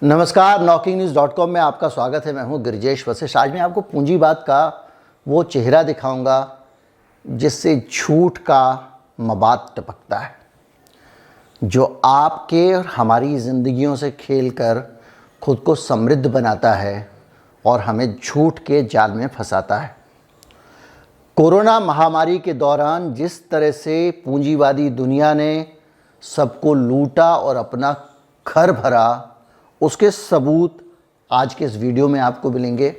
नमस्कार, NockingNews.com में आपका स्वागत है। मैं हूं गिरिजेश वशिष्ठ। आज मैं आपको पूंजीवाद का वो चेहरा दिखाऊंगा जिससे झूठ का मबाद टपकता है, जो आपके और हमारी ज़िंदगियों से खेलकर खुद को समृद्ध बनाता है और हमें झूठ के जाल में फंसाता है। कोरोना महामारी के दौरान जिस तरह से पूंजीवादी दुनिया ने सबको लूटा और अपना घर भरा, उसके सबूत आज के इस वीडियो में आपको मिलेंगे।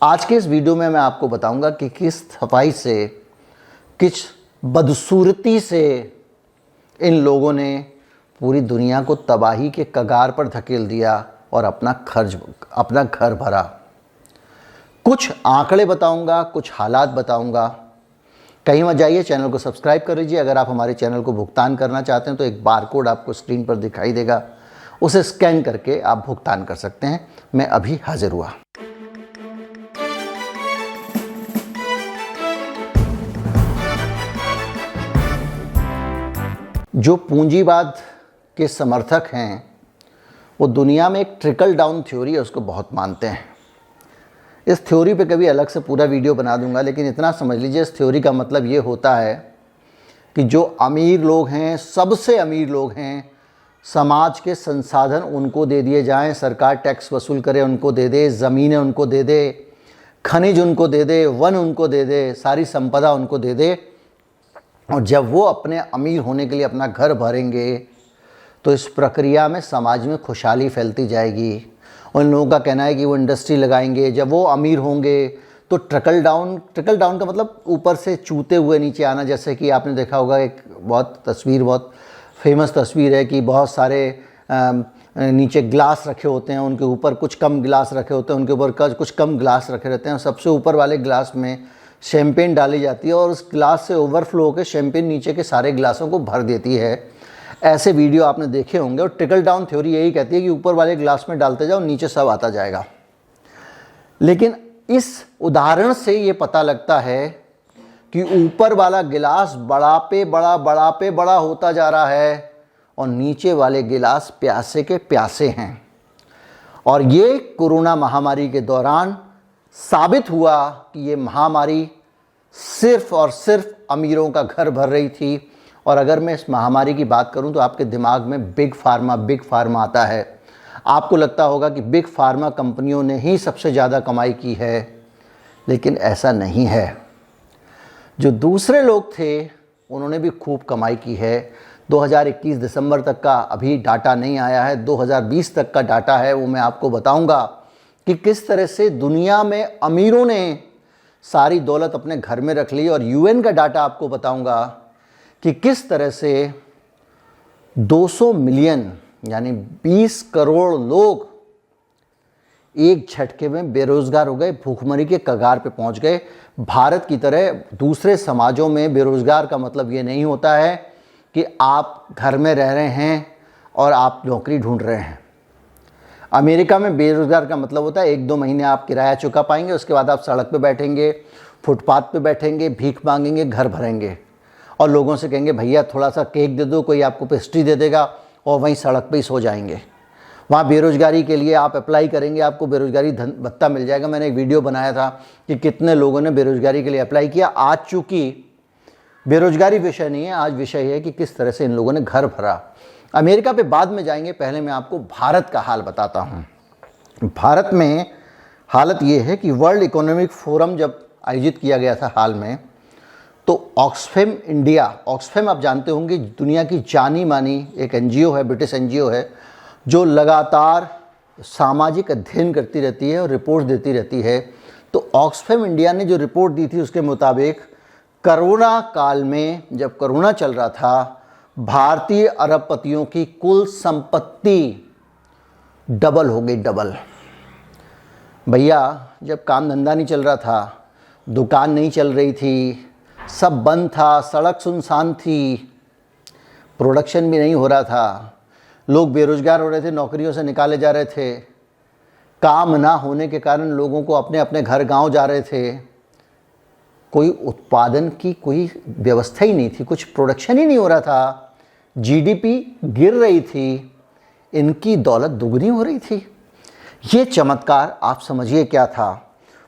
आज के इस वीडियो में मैं आपको बताऊंगा कि किस सफाई से, किस बदसूरती से इन लोगों ने पूरी दुनिया को तबाही के कगार पर धकेल दिया और अपना घर भरा। कुछ आंकड़े बताऊंगा, कुछ हालात बताऊंगा। कहीं मत जाइए, चैनल को सब्सक्राइब कर लीजिए। अगर आप हमारे चैनल को भुगतान करना चाहते हैं तो एक बारकोड आपको स्क्रीन पर दिखाई देगा, उसे स्कैन करके आप भुगतान कर सकते हैं। मैं अभी हाजिर हुआ। जो पूंजीवाद के समर्थक हैं वो दुनिया में एक ट्रिकल डाउन थ्योरी है, उसको बहुत मानते हैं। इस थ्योरी पे कभी अलग से पूरा वीडियो बना दूंगा, लेकिन इतना समझ लीजिए, इस थ्योरी का मतलब ये होता है कि जो अमीर लोग हैं, सबसे अमीर लोग हैं, समाज के संसाधन उनको दे दिए जाएं, सरकार टैक्स वसूल करे, उनको दे दे, ज़मीनें उनको दे दे, खनिज उनको दे दे, वन उनको दे दे, सारी संपदा उनको दे दे। और जब वो अपने अमीर होने के लिए अपना घर भरेंगे तो इस प्रक्रिया में समाज में खुशहाली फैलती जाएगी। उन लोगों का कहना है कि वो इंडस्ट्री लगाएंगे, जब वो अमीर होंगे तो ट्रिकल डाउन का मतलब ऊपर से चूते हुए नीचे आना। जैसे कि आपने देखा होगा, एक बहुत फेमस तस्वीर है कि बहुत सारे नीचे ग्लास रखे होते हैं, उनके ऊपर कुछ कम गिलास रखे होते हैं, उनके ऊपर कुछ कम ग्लास रखे रहते हैं। सबसे ऊपर वाले ग्लास में शैम्पेन डाली जाती है और उस ग्लास से ओवरफ्लो होकर शैम्पेन नीचे के सारे ग्लासों को भर देती है। ऐसे वीडियो आपने देखे होंगे। और ट्रिकल डाउन थ्योरी यही कहती है कि ऊपर वाले ग्लास में डालते जाओ, नीचे सब आता जाएगा। लेकिन इस उदाहरण से ये पता लगता है कि ऊपर वाला गिलास बड़ा होता जा रहा है और नीचे वाले गिलास प्यासे के प्यासे हैं। और ये कोरोना महामारी के दौरान साबित हुआ कि ये महामारी सिर्फ और सिर्फ अमीरों का घर भर रही थी। और अगर मैं इस महामारी की बात करूं तो आपके दिमाग में बिग फार्मा आता है। आपको लगता होगा कि बिग फार्मा कंपनियों ने ही सबसे ज़्यादा कमाई की है, लेकिन ऐसा नहीं है। जो दूसरे लोग थे उन्होंने भी खूब कमाई की है। 2021 दिसंबर तक का अभी डाटा नहीं आया है, 2020 तक का डाटा है। वो मैं आपको बताऊंगा कि किस तरह से दुनिया में अमीरों ने सारी दौलत अपने घर में रख ली। और यूएन का डाटा आपको बताऊंगा कि किस तरह से 200 मिलियन यानी 20 करोड़ लोग एक झटके में बेरोजगार हो गए, भूखमरी के कगार पे पहुंच गए। भारत की तरह दूसरे समाजों में बेरोजगार का मतलब ये नहीं होता है कि आप घर में रह रहे हैं और आप नौकरी ढूंढ रहे हैं। अमेरिका में बेरोजगार का मतलब होता है 1-2 महीने आप किराया चुका पाएंगे, उसके बाद आप सड़क पे बैठेंगे, फुटपाथ पे बैठेंगे, भीख मांगेंगे, घर भरेंगे और लोगों से कहेंगे भैया थोड़ा सा केक दे दो, कोई आपको पेस्ट्री दे देगा और वहीं सड़क पे ही सो जाएंगे। वहाँ बेरोज़गारी के लिए आप अप्लाई करेंगे, आपको बेरोज़गारी भत्ता मिल जाएगा। मैंने एक वीडियो बनाया था कि कितने लोगों ने बेरोज़गारी के लिए अप्लाई किया। आज चूँकि बेरोज़गारी विषय नहीं है, आज विषय है कि किस तरह से इन लोगों ने घर भरा। अमेरिका पे बाद में जाएंगे, पहले मैं आपको भारत का हाल बताता हूँ। भारत में हालत ये है कि वर्ल्ड इकोनॉमिक फोरम जब आयोजित किया गया था हाल में, तो ऑक्सफैम आप जानते होंगे, दुनिया की जानी मानी एक NGO है, ब्रिटिश NGO है, जो लगातार सामाजिक अध्ययन करती रहती है और रिपोर्ट देती रहती है। तो ऑक्सफैम इंडिया ने जो रिपोर्ट दी थी उसके मुताबिक कोरोना काल में, जब कोरोना चल रहा था, भारतीय अरबपतियों की कुल संपत्ति डबल हो गई, डबल। भैया जब काम धंधा नहीं चल रहा था, दुकान नहीं चल रही थी, सब बंद था, सड़क सुनसान थी, प्रोडक्शन भी नहीं हो रहा था, लोग बेरोजगार हो रहे थे, नौकरियों से निकाले जा रहे थे, काम ना होने के कारण लोगों को अपने अपने घर गांव जा रहे थे, कोई उत्पादन की कोई व्यवस्था ही नहीं थी, कुछ प्रोडक्शन ही नहीं हो रहा था, जीडीपी गिर रही थी। इनकी दौलत दुगनी हो रही थी। ये चमत्कार आप समझिए क्या था।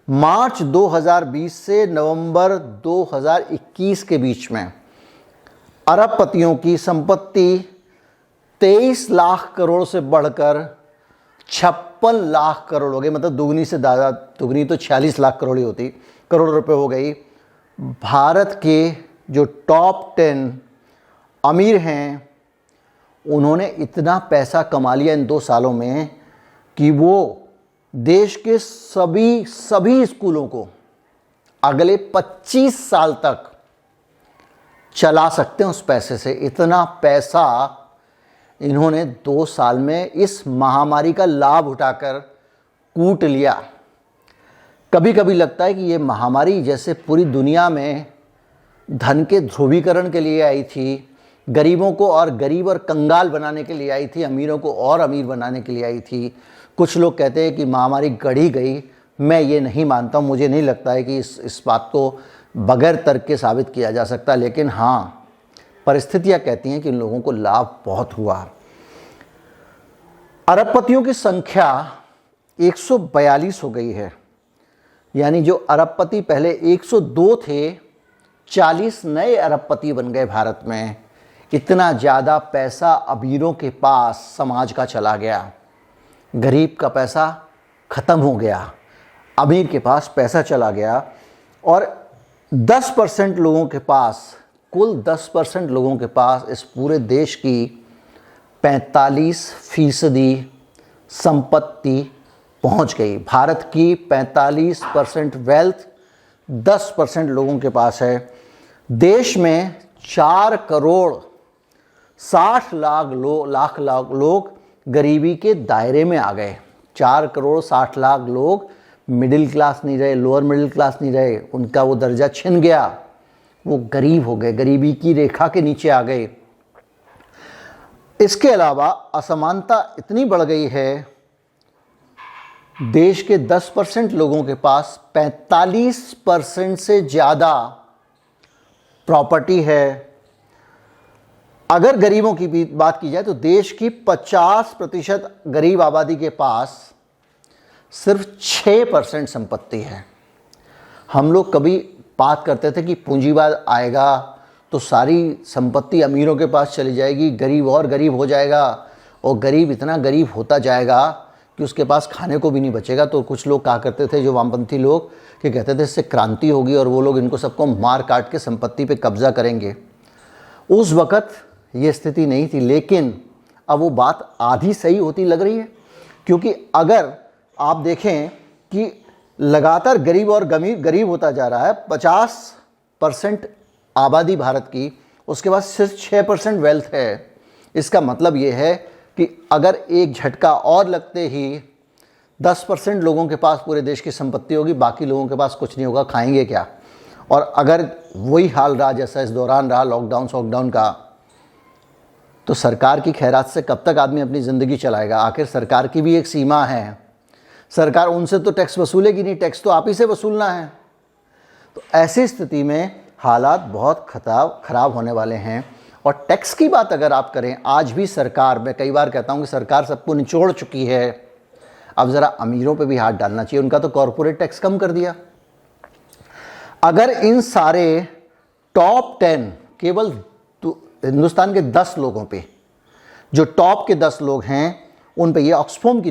मार्च 2020 से नवंबर 2021 के बीच में अरबपतियों की संपत्ति 23 लाख करोड़ से बढ़कर 56 लाख करोड़ हो गई। मतलब दुगनी से ज़्यादा, दुगनी तो 46 लाख करोड़ ही होती, करोड़ रुपए हो गई। भारत के जो टॉप 10 अमीर हैं उन्होंने इतना पैसा कमा लिया इन 2 सालों में कि वो देश के सभी स्कूलों को अगले 25 साल तक चला सकते हैं उस पैसे से। इतना पैसा इन्होंने 2 साल में इस महामारी का लाभ उठाकर कूट लिया। कभी कभी लगता है कि ये महामारी जैसे पूरी दुनिया में धन के ध्रुवीकरण के लिए आई थी, गरीबों को और गरीब और कंगाल बनाने के लिए आई थी, अमीरों को और अमीर बनाने के लिए आई थी। कुछ लोग कहते हैं कि महामारी गढ़ी गई। मैं ये नहीं मानता हूँ, मुझे नहीं लगता है कि इस बात को बगैर तर्क के साबित किया जा सकता। लेकिन हाँ, परिस्थितियाँ कहती हैं कि इन लोगों को लाभ बहुत हुआ। अरबपतियों की संख्या 142 हो गई है। यानी जो अरबपति पहले 102 थे, 40 नए अरबपति बन गए भारत में। इतना ज़्यादा पैसा अमीरों के पास समाज का चला गया, गरीब का पैसा ख़त्म हो गया, अमीर के पास पैसा चला गया। और 10% लोगों के पास, कुल 10% लोगों के पास इस पूरे देश की 45% संपत्ति पहुंच गई। भारत की 45% वेल्थ 10% लोगों के पास है। देश में 4 करोड़ 60 लाख लोग गरीबी के दायरे में आ गए। 4 करोड़ 60 लाख लोग मिडिल क्लास नहीं रहे, लोअर मिडिल क्लास नहीं रहे, उनका वो दर्जा छिन गया, वो गरीब हो गए, गरीबी की रेखा के नीचे आ गए। इसके अलावा असमानता इतनी बढ़ गई है, देश के 10% लोगों के पास 45% से ज़्यादा प्रॉपर्टी है। अगर गरीबों की भी बात की जाए तो देश की 50% गरीब आबादी के पास सिर्फ 6% संपत्ति है। हम लोग कभी बात करते थे कि पूंजीवाद आएगा तो सारी संपत्ति अमीरों के पास चली जाएगी, गरीब और गरीब हो जाएगा, और गरीब इतना गरीब होता जाएगा कि उसके पास खाने को भी नहीं बचेगा। तो कुछ लोग कहा करते थे, जो वामपंथी लोग, कि कहते थे इससे क्रांति होगी और वो लोग इनको सबको मार काट के संपत्ति पे कब्जा करेंगे। उस वक़्त ये स्थिति नहीं थी, लेकिन अब वो बात आधी सही होती लग रही है। क्योंकि अगर आप देखें कि लगातार गरीब और गरीब होता जा रहा है, 50% आबादी भारत की, उसके बाद सिर्फ 6% वेल्थ है। इसका मतलब ये है कि अगर एक झटका और लगते ही 10% लोगों के पास पूरे देश की संपत्ति होगी, बाकी लोगों के पास कुछ नहीं होगा, खाएंगे क्या? और अगर वही हाल रहा जैसा इस दौरान रहा लॉकडाउन का, तो सरकार की खैरात से कब तक आदमी अपनी ज़िंदगी चलाएगा? आखिर सरकार की भी एक सीमा है। सरकार उनसे तो टैक्स वसूलेगी नहीं, टैक्स तो आप ही से वसूलना है। तो ऐसी स्थिति में हालात बहुत ख़राब होने वाले हैं। और टैक्स की बात अगर आप करें, आज भी सरकार, मैं कई बार कहता हूं कि सरकार सबको निचोड़ चुकी है। अब ज़रा अमीरों पे भी हाथ डालना चाहिए। उनका तो कॉरपोरेट टैक्स कम कर दिया। अगर इन सारे टॉप 10 केवल हिंदुस्तान के 10 लोगों पे, जो टॉप के 10 लोग हैं उन पे, ये ऑक्सफैम की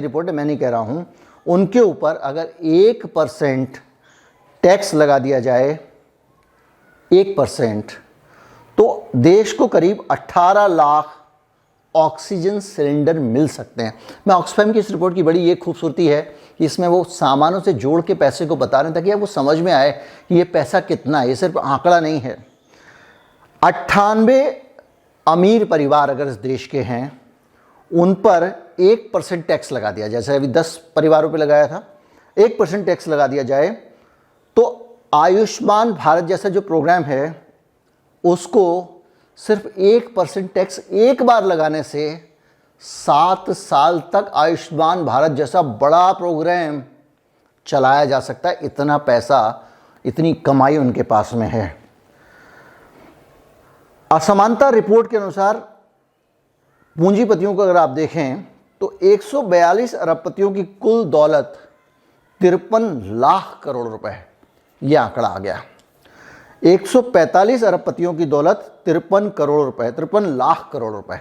रिपोर्ट है, मैं नहीं कह रहा हूँ, उनके ऊपर अगर 1% टैक्स लगा दिया जाए, 1%, तो देश को करीब 18 लाख ऑक्सीजन सिलेंडर मिल सकते हैं। मैं ऑक्सफैम की इस रिपोर्ट की बड़ी ये खूबसूरती है कि इसमें वो सामानों से जोड़ के पैसे को बता रहे हैं, ताकि आपको समझ में आए कि ये पैसा कितना है। ये सिर्फ आंकड़ा नहीं है। 98 अमीर परिवार अगर इस देश के हैं, उन पर 1% टैक्स लगा दिया, जैसे अभी 10 परिवारों पे लगाया था, 1% टैक्स लगा दिया जाए, तो आयुष्मान भारत जैसा जो प्रोग्राम है उसको सिर्फ 1% टैक्स एक बार लगाने से 7 साल तक आयुष्मान भारत जैसा बड़ा प्रोग्राम चलाया जा सकता है। इतना पैसा, इतनी कमाई उनके पास में है। असमानता रिपोर्ट के अनुसार पूंजीपतियों को अगर आप देखें तो 142 अरबपतियों की कुल दौलत 53 लाख करोड़ रुपए, यह आंकड़ा आ गया। 145 अरबपतियों की दौलत 53 करोड़ रुपए, 53 लाख करोड़ रुपए।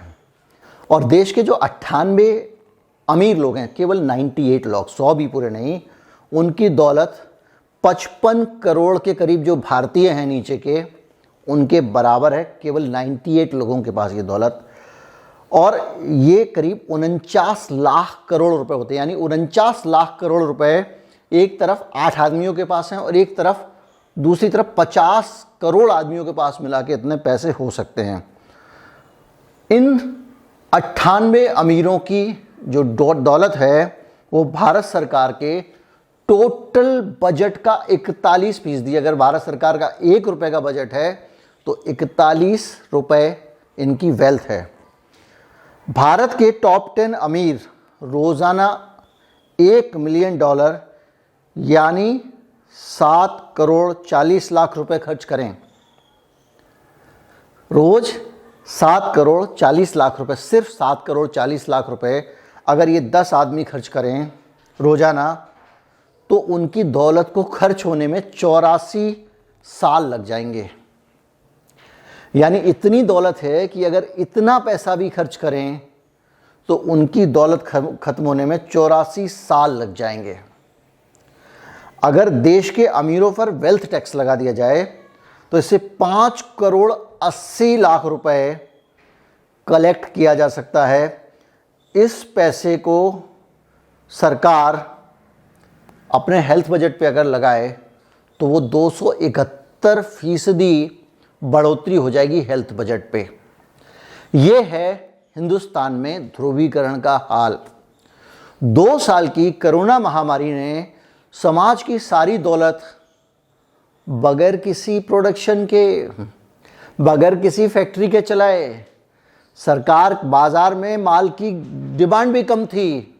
और देश के जो 98 अमीर लोग हैं, केवल 98 लोग, 100 भी पूरे नहीं, उनकी दौलत 55 करोड़ के करीब जो भारतीय हैं नीचे के, उनके बराबर है। केवल 98 लोगों के पास ये दौलत, और ये करीब 49 लाख करोड़ रुपए होते हैं। यानी 49 लाख करोड़ रुपए एक तरफ 8 आदमियों के पास हैं और एक तरफ दूसरी तरफ 50 करोड़ आदमियों के पास मिला के इतने पैसे हो सकते हैं। इन 98 अमीरों की जो दौलत है वो भारत सरकार के टोटल बजट का 41%। अगर भारत सरकार का 1 रुपये का बजट है तो 41 रुपये इनकी वेल्थ है। भारत के टॉप 10 अमीर रोज़ाना $1 मिलियन यानी 7 करोड़ 40 लाख रुपए खर्च करें। रोज़ 7 करोड़ 40 लाख रुपए, सिर्फ 7 करोड़ 40 लाख रुपए अगर ये 10 आदमी खर्च करें रोज़ाना, तो उनकी दौलत को खर्च होने में 84 साल लग जाएंगे। यानी इतनी दौलत है कि अगर इतना पैसा भी खर्च करें तो उनकी दौलत खत्म होने में 84 साल लग जाएंगे। अगर देश के अमीरों पर वेल्थ टैक्स लगा दिया जाए तो इससे 5 करोड़ 80 लाख रुपए कलेक्ट किया जा सकता है। इस पैसे को सरकार अपने हेल्थ बजट पे अगर लगाए तो वो 271% बढ़ोतरी हो जाएगी हेल्थ बजट पे। ये है हिंदुस्तान में ध्रुवीकरण का हाल। 2 साल की कोरोना महामारी ने समाज की सारी दौलत बगैर किसी प्रोडक्शन के, बगैर किसी फैक्ट्री के चलाए। सरकार बाज़ार में माल की डिमांड भी कम थी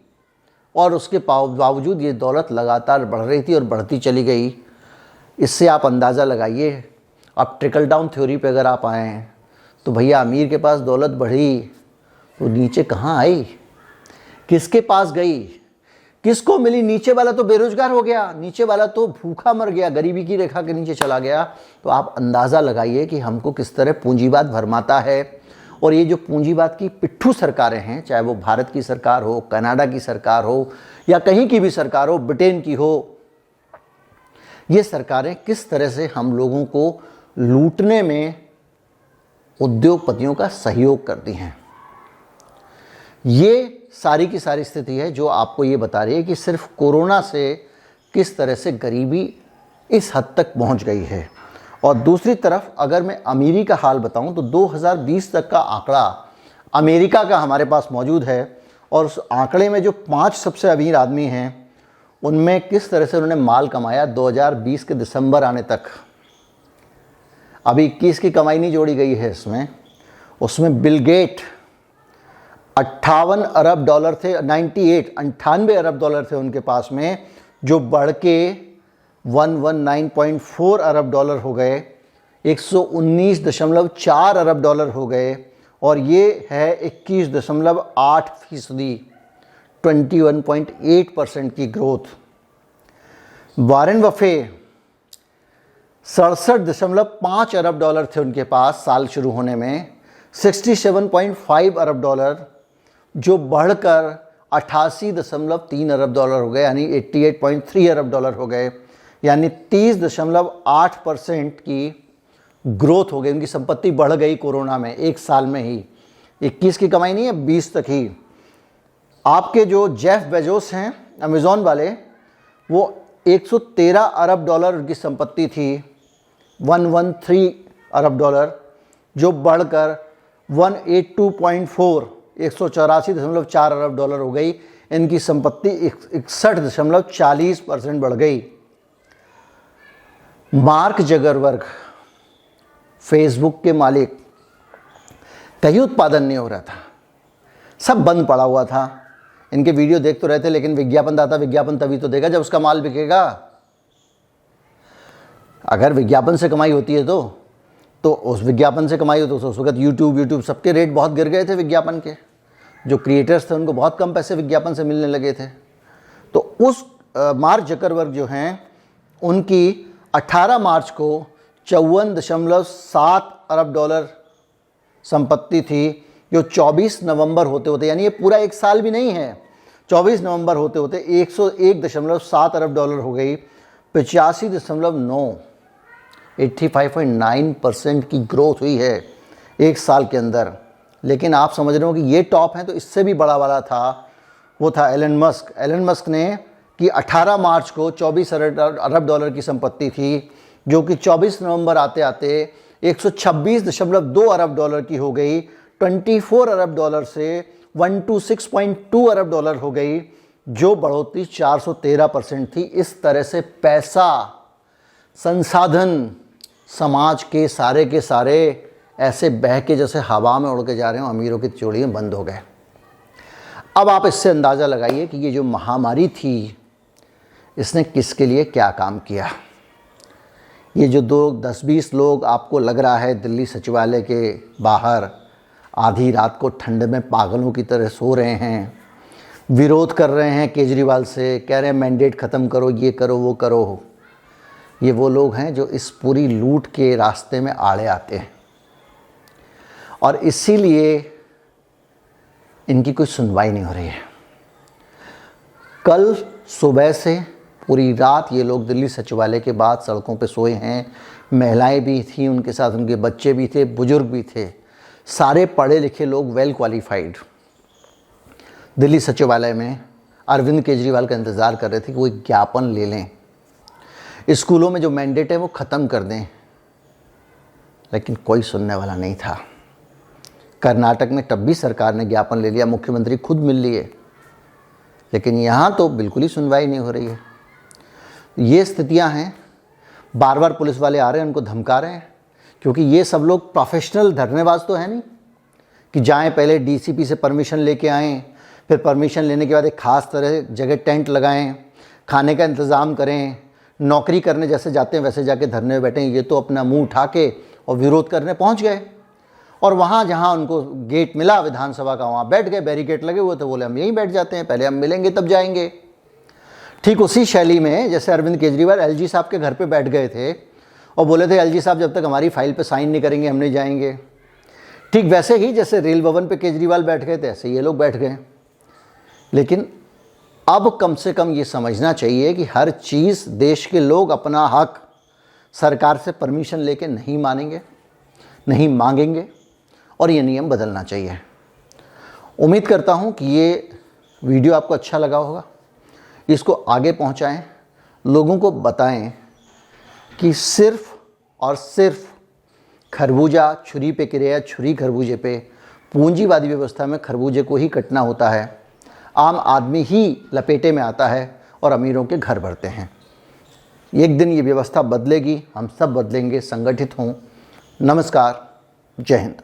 और उसके बावजूद ये दौलत लगातार बढ़ रही थी और बढ़ती चली गई। इससे आप अंदाज़ा लगाइए। अब ट्रिकल डाउन थ्योरी पे अगर आप आएँ तो भैया अमीर के पास दौलत बढ़ी तो नीचे कहाँ आई, किसके पास गई, किसको मिली? नीचे वाला तो बेरोजगार हो गया, नीचे वाला तो भूखा मर गया, गरीबी की रेखा के नीचे चला गया। तो आप अंदाज़ा लगाइए कि हमको किस तरह पूंजीवाद भरमाता है। और ये जो पूंजीवाद की पिट्ठू सरकारें हैं, चाहे वो भारत की सरकार हो, कनाडा की सरकार हो या कहीं की भी सरकार हो, ब्रिटेन की हो, ये सरकारें किस तरह से हम लोगों को लूटने में उद्योगपतियों का सहयोग करती हैं। ये सारी की सारी स्थिति है जो आपको ये बता रही है कि सिर्फ कोरोना से किस तरह से गरीबी इस हद तक पहुंच गई है। और दूसरी तरफ अगर मैं अमीरी का हाल बताऊं तो 2020 तक का आंकड़ा अमेरिका का हमारे पास मौजूद है और उस आंकड़े में जो 5 सबसे अमीर आदमी हैं उनमें किस तरह से उन्होंने माल कमाया 2020 के दिसंबर आने तक। अभी 21 की कमाई नहीं जोड़ी गई है इसमें। उसमें बिल गेट 58 अरब डॉलर थे, 98 अरब डॉलर थे उनके पास में, जो बढ़ के 119.4 अरब डॉलर हो गए, 119.4 अरब डॉलर हो गए। और ये है 21.8%, 21.8% की ग्रोथ। वॉरेन बफे 67.5 अरब डॉलर थे उनके पास साल शुरू होने में, 67.5 अरब डॉलर जो बढ़कर 88.3 अरब डॉलर हो गए, यानी 88.3 अरब डॉलर हो गए। यानी 30.8% की ग्रोथ हो गई, उनकी संपत्ति बढ़ गई कोरोना में, एक साल में ही। 21 की कमाई नहीं है, 20 तक ही। आपके जो जेफ बेजोस हैं अमेज़ॉन वाले, वो 113 अरब डॉलर उनकी संपत्ति थी, 113 अरब डॉलर, जो बढ़कर 182.4 184.4 अरब डॉलर हो गई। इनकी संपत्ति 61.40% बढ़ गई। मार्क जगरबर्ग, फेसबुक के मालिक, कहीं उत्पादन नहीं हो रहा था, सब बंद पड़ा हुआ था। इनके वीडियो देख तो रहे थे, लेकिन विज्ञापनदाता विज्ञापन तभी तो देगा जब उसका माल बिकेगा। अगर विज्ञापन से कमाई होती है तो उस विज्ञापन से कमाई हो तो उस वक्त यूट्यूब सबके रेट बहुत गिर गए थे विज्ञापन के। जो क्रिएटर्स थे उनको बहुत कम पैसे विज्ञापन से मिलने लगे थे। तो उस मार्क जकरबर्ग जो हैं, उनकी 18 मार्च को 54.7 अरब डॉलर संपत्ति थी, जो 24 नवंबर होते होते, यानी ये पूरा एक साल भी नहीं है, 24 नवंबर होते होते 101.7 अरब डॉलर हो गई। 85.9 85.9% की ग्रोथ हुई है एक साल के अंदर। लेकिन आप समझ रहे हो कि ये टॉप हैं, तो इससे भी बड़ा वाला था, वो था एलन मस्क। एलन मस्क ने कि 18 मार्च को 24 अरब डॉलर की संपत्ति थी, जो कि 24 नवंबर आते आते 126.2 अरब डॉलर की हो गई। 24 अरब डॉलर से 126.2 अरब डॉलर हो गई, जो बढ़ोतरी 413% थी। इस तरह से पैसा, संसाधन समाज के सारे ऐसे बह के जैसे हवा में उड़ के जा रहे हो, अमीरों की चोड़ियाँ बंद हो गए। अब आप इससे अंदाज़ा लगाइए कि ये जो महामारी थी, इसने किसके लिए क्या काम किया। ये जो 10-20 लोग आपको लग रहा है दिल्ली सचिवालय के बाहर आधी रात को ठंड में पागलों की तरह सो रहे हैं, विरोध कर रहे हैं केजरीवाल से, कह रहे हैं मैंडेट ख़त्म करो, ये करो, वो करो, ये वो लोग हैं जो इस पूरी लूट के रास्ते में आड़े आते हैं। और इसीलिए इनकी कोई सुनवाई नहीं हो रही है। कल सुबह से पूरी रात ये लोग दिल्ली सचिवालय के बाद सड़कों पे सोए हैं। महिलाएं भी थीं उनके साथ, उनके बच्चे भी थे, बुजुर्ग भी थे, सारे पढ़े लिखे लोग, वेल क्वालिफाइड, दिल्ली सचिवालय में अरविंद केजरीवाल का इंतज़ार कर रहे थे कि वो एक ज्ञापन ले लें, स्कूलों में जो मैंडेट है वो ख़त्म कर दें। लेकिन कोई सुनने वाला नहीं था। कर्नाटक में तब भी सरकार ने ज्ञापन ले लिया, मुख्यमंत्री खुद मिल लिए, लेकिन यहाँ तो बिल्कुल ही सुनवाई नहीं हो रही है। ये स्थितियाँ हैं। बार बार पुलिस वाले आ रहे हैं, उनको धमका रहे हैं, क्योंकि ये सब लोग प्रोफेशनल धरनेबाज तो है नहीं कि जाएं पहले डीसीपी से परमिशन लेके आएँ, फिर परमिशन लेने के बाद एक ख़ास तरह जगह टेंट लगाएं, खाने का इंतज़ाम करें, नौकरी करने जैसे जाते हैं वैसे जाके धरने में बैठें। ये तो अपना मुंह उठा के और विरोध करने पहुंच गए, और वहाँ जहाँ उनको गेट मिला विधानसभा का, वहाँ बैठ गए, बैरिकेड लगे हुए थे, बोले हम यहीं बैठ जाते हैं, पहले हम मिलेंगे तब जाएंगे। ठीक उसी शैली में जैसे अरविंद केजरीवाल एलजी साहब के घर पे बैठ गए थे और बोले थे एलजी साहब जब तक हमारी फाइल पे साइन नहीं करेंगे हम नहीं जाएंगे, ठीक वैसे ही जैसे रेल भवन पे केजरीवाल बैठ गए थे, ऐसे ये लोग बैठ गए। लेकिन अब कम से कम ये समझना चाहिए कि हर चीज़ देश के लोग अपना हक सरकार से परमिशन लेके नहीं मानेंगे, नहीं मांगेंगे, और ये नियम बदलना चाहिए। उम्मीद करता हूँ कि ये वीडियो आपको अच्छा लगा होगा। इसको आगे पहुँचाएं, लोगों को बताएं कि सिर्फ़ और सिर्फ खरबूजा छुरी पे गिरे या छुरी खरबूजे पे, पूंजीवादी व्यवस्था में खरबूजे को ही कटना होता है, आम आदमी ही लपेटे में आता है और अमीरों के घर भरते हैं। एक दिन ये व्यवस्था बदलेगी, हम सब बदलेंगे, संगठित हों। नमस्कार, जय हिंद।